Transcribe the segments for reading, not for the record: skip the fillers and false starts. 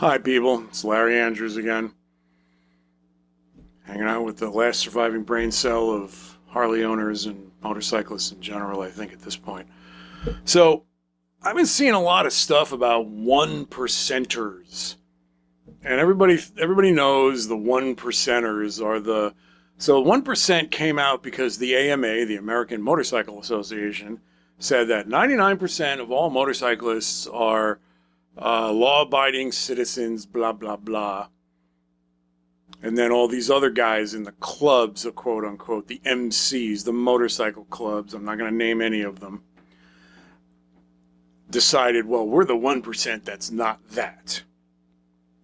Hi, people. It's Larry Andrews again. Hanging out with the last surviving brain cell of Harley owners and motorcyclists in general, I think, at this point. So, I've been seeing a lot of stuff about one percenters. And everybody knows the one percenters are the. So 1% came out because the AMA, the American Motorcycle Association, said that 99% of all motorcyclists are law-abiding citizens, blah, blah, blah. And then all these other guys in the clubs, quote unquote, the MCs, the motorcycle clubs, I'm not going to name any of them, decided, well, we're the 1% that's not that.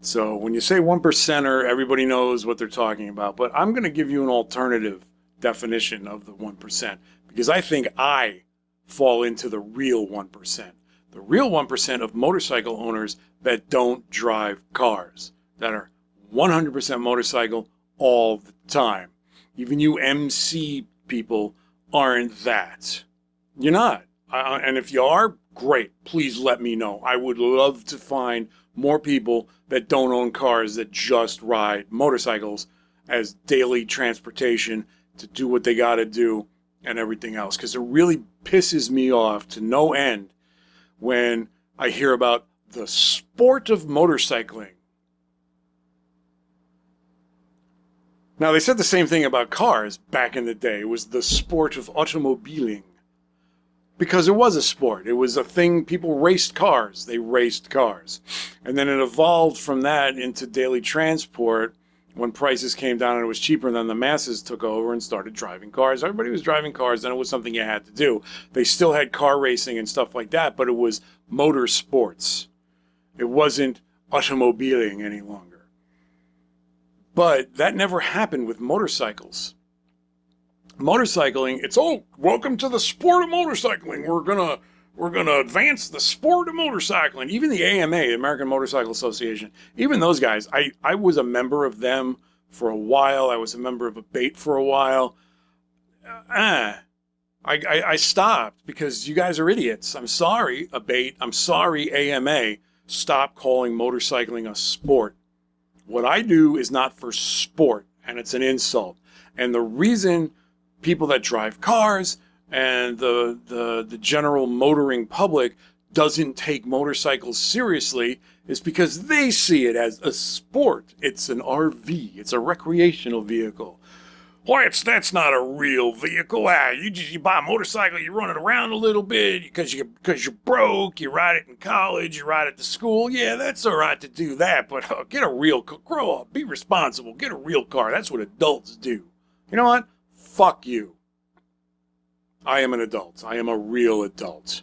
So when you say one percenter, everybody knows what they're talking about. But I'm going to give you an alternative definition of the 1% because I think I fall into the real 1%. The real 1% of motorcycle owners that don't drive cars, that are 100% motorcycle all the time. Even you MC people aren't that. You're not. And if you are, great. Please let me know. I would love to find more people that don't own cars that just ride motorcycles as daily transportation to do what they got to do and everything else. Because it really pisses me off to no end when I hear about the sport of motorcycling. Now, they said the same thing about cars back in the day. It was the sport of automobiling. Because it was a sport. It was a thing. People raced cars. They raced cars. And then it evolved from that into daily transport when prices came down and it was cheaper. And then the masses took over and started driving cars. Everybody was driving cars. Then it was something you had to do. They still had car racing and stuff like that, but it was motor sports. It wasn't automobiling any longer. But that never happened with motorcycles. Motorcycling, it's welcome to the sport of motorcycling. We're gonna advance the sport of motorcycling. Even the AMA, the American Motorcycle Association, even those guys, I was a member of them for a while. I was a member of ABATE for a while. I stopped because you guys are idiots. I'm sorry, ABATE. I'm sorry, AMA. Stop calling motorcycling a sport. What I do is not for sport, and it's an insult. And the reason people that drive cars and the general motoring public doesn't take motorcycles seriously is because they see it as a sport. It's an RV. It's a recreational vehicle. Why, that's not a real vehicle. You buy a motorcycle, you run it around a little bit because you're broke. You ride it in college, you ride it to school. Yeah, that's all right to do that, but get a real car. Grow up, be responsible, get a real car. That's what adults do. You know what? Fuck you. I am an adult. I am a real adult.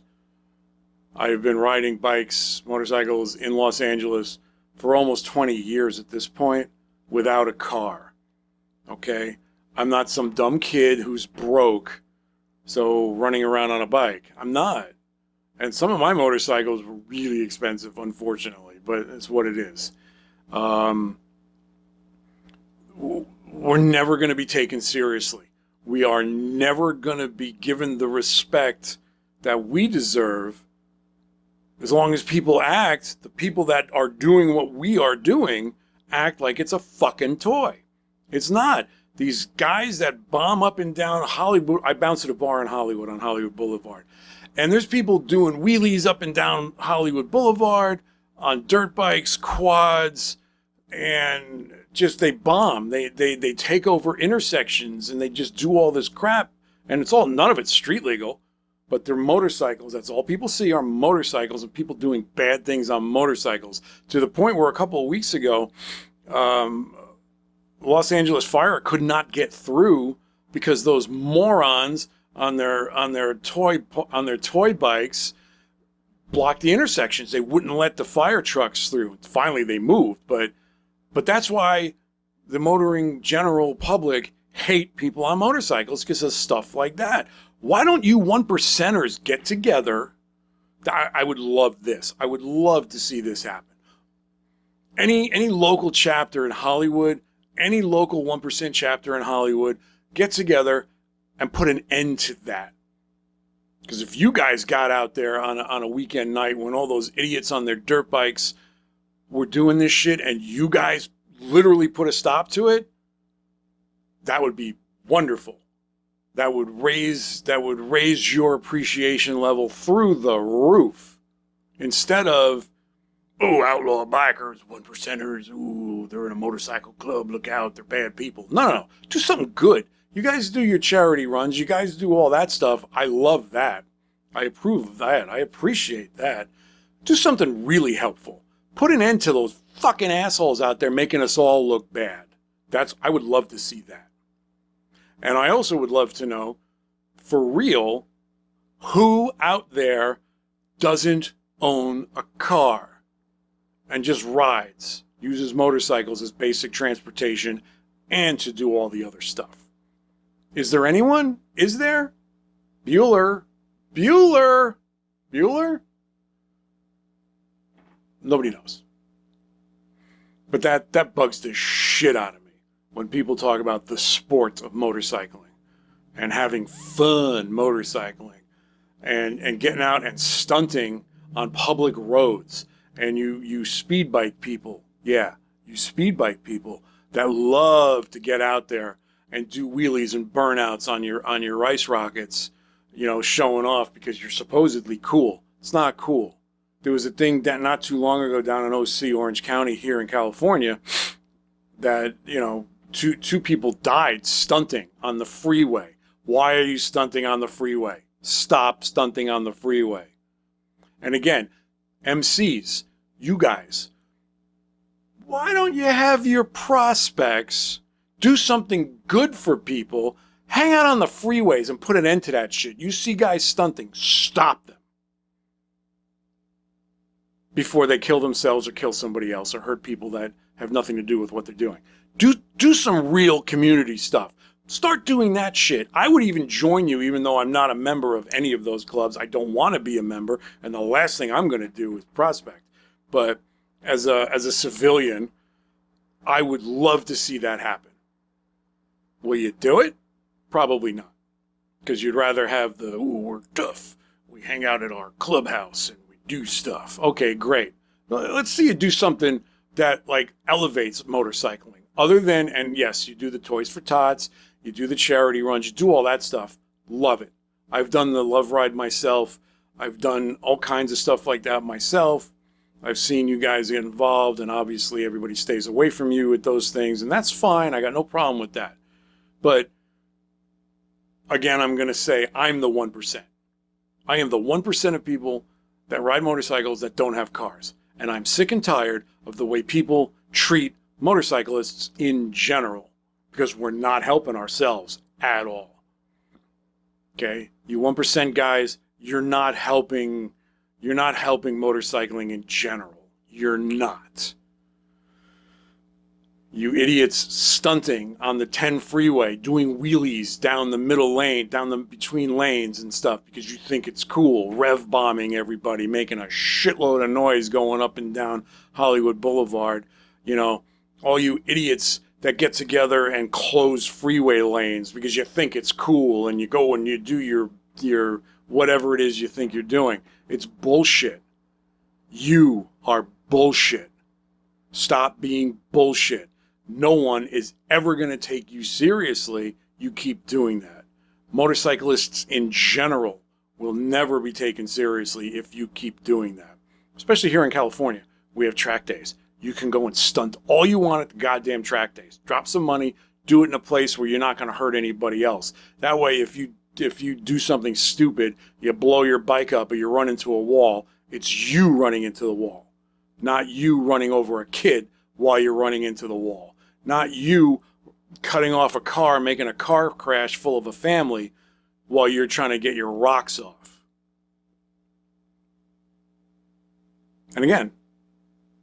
I have been riding bikes, motorcycles in Los Angeles for almost 20 years at this point without a car. Okay? I'm not some dumb kid who's broke, so running around on a bike. I'm not. And some of my motorcycles were really expensive, unfortunately, but it's what it is. We're never going to be taken seriously. We are never going to be given the respect that we deserve as long as people act, the people that are doing what we are doing, act like it's a fucking toy. It's not. These guys that bomb up and down Hollywood. I bounce at a bar in Hollywood on Hollywood Boulevard. And there's people doing wheelies up and down Hollywood Boulevard on dirt bikes, quads, and just they bomb. They take over intersections and they just do all this crap. And it's all, none of it's street legal, but they're motorcycles. That's all people see are motorcycles and people doing bad things on motorcycles. To the point where a couple of weeks ago, Los Angeles Fire could not get through because those morons on their toy bikes blocked the intersections. They wouldn't let the fire trucks through. Finally, they moved, but that's why the motoring general public hate people on motorcycles, because of stuff like that. Why don't you one percenters get together? I would love this. I would love to see this happen. Any local chapter in Hollywood, any local 1% chapter in Hollywood, get together and put an end to that. Because if you guys got out there on a weekend night when all those idiots on their dirt bikes were doing this shit and you guys literally put a stop to it, that would be wonderful. That would raise your appreciation level through the roof. Instead of, oh, outlaw bikers, one percenters, ooh, they're in a motorcycle club, look out, they're bad people. No. Do something good. You guys do your charity runs. You guys do all that stuff. I love that. I approve of that. I appreciate that. Do something really helpful. Put an end to those fucking assholes out there making us all look bad. I would love to see that. And I also would love to know, for real, who out there doesn't own a car and just rides, uses motorcycles as basic transportation and to do all the other stuff. Is there anyone? Is there? Bueller? Nobody knows. But that bugs the shit out of me when people talk about the sport of motorcycling and having fun motorcycling and getting out and stunting on public roads. And you speed bike people. Yeah, you speed bike people that love to get out there and do wheelies and burnouts on your ice rockets, showing off because you're supposedly cool. It's not cool. There was a thing that not too long ago down in OC, Orange County here in California, that, two people died stunting on the freeway. Why are you stunting on the freeway? Stop stunting on the freeway. And again, MCs, you guys, why don't you have your prospects do something good for people? Hang out on the freeways and put an end to that shit. You see guys stunting, stop them before they kill themselves or kill somebody else or hurt people that have nothing to do with what they're doing. Do some real community stuff. Start doing that shit. I would even join you, even though I'm not a member of any of those clubs. I don't want to be a member, and the last thing I'm going to do is prospect. But as a civilian, I would love to see that happen. Will you do it? Probably not. Because you'd rather have the, ooh, we're tough. We hang out at our clubhouse and we do stuff. Okay, great. Let's see you do something that elevates motorcycling. Other than, and yes, you do the Toys for Tots, you do the charity runs, you do all that stuff. Love it. I've done the Love Ride myself. I've done all kinds of stuff like that myself. I've seen you guys get involved, and obviously everybody stays away from you with those things, and that's fine. I got no problem with that. But again, I'm going to say I'm the 1%. I am the 1% of people that ride motorcycles that don't have cars. And I'm sick and tired of the way people treat motorcyclists in general, because we're not helping ourselves at all. Okay? You 1% guys, you're not helping motorcycling in general. You're not. You idiots stunting on the 10 freeway, doing wheelies down the middle lane, between lanes and stuff because you think it's cool, rev bombing everybody, making a shitload of noise going up and down Hollywood Boulevard. All you idiots that get together and close freeway lanes because you think it's cool and you go and you do your whatever it is you think you're doing. It's bullshit. You are bullshit. Stop being bullshit. No one is ever going to take you seriously. You keep doing that. Motorcyclists in general will never be taken seriously if you keep doing that. Especially here in California, we have track days. You can go and stunt all you want at the goddamn track days. Drop some money, do it in a place where you're not going to hurt anybody else. That way, if you do something stupid, you blow your bike up or you run into a wall, it's you running into the wall, not you running over a kid while you're running into the wall. Not you cutting off a car, making a car crash full of a family while you're trying to get your rocks off. And again,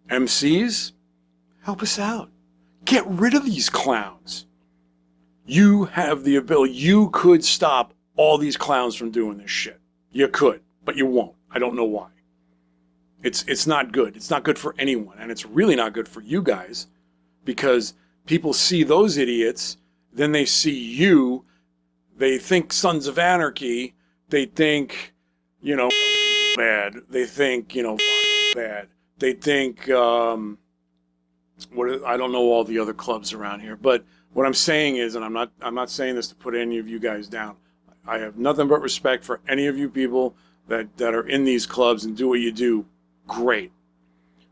MCs, help us out. Get rid of these clowns. You have the ability. You could stop all these clowns from doing this shit. You could, but you won't. I don't know why. It's not good. It's not good for anyone. And it's really not good for you guys because people see those idiots, then they see you, they think Sons of Anarchy, they think, bad, they think, bad. They think, I don't know all the other clubs around here, but what I'm saying is, and I'm not saying this to put any of you guys down. I have nothing but respect for any of you people that are in these clubs and do what you do. Great.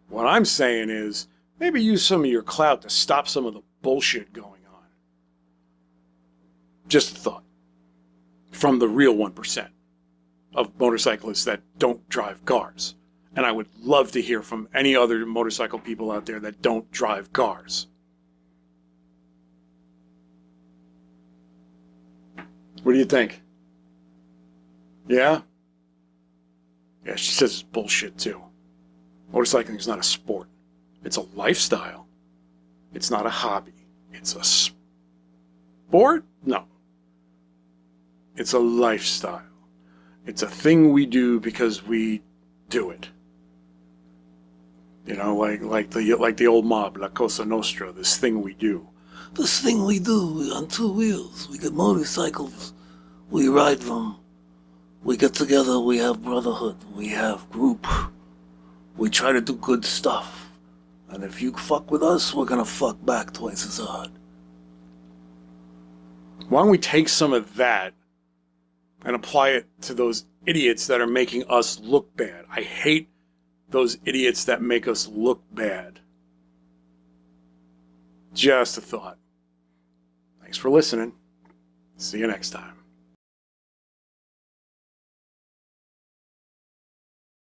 What I'm saying is, maybe use some of your clout to stop some of the bullshit going on. Just a thought. From the real 1% of motorcyclists that don't drive cars. And I would love to hear from any other motorcycle people out there that don't drive cars. What do you think? Yeah? Yeah, she says it's bullshit too. Motorcycling is not a sport. It's a lifestyle. It's not a hobby. It's a sport? No. It's a lifestyle. It's a thing we do because we do it. You know, like the old mob, La Cosa Nostra, this thing we do. This thing we do on two wheels. We get motorcycles. We ride them. We get together. We have brotherhood. We have group. We try to do good stuff. And if you fuck with us, we're gonna fuck back twice as hard. Why don't we take some of that and apply it to those idiots that are making us look bad? I hate those idiots that make us look bad. Just a thought. Thanks for listening. See you next time.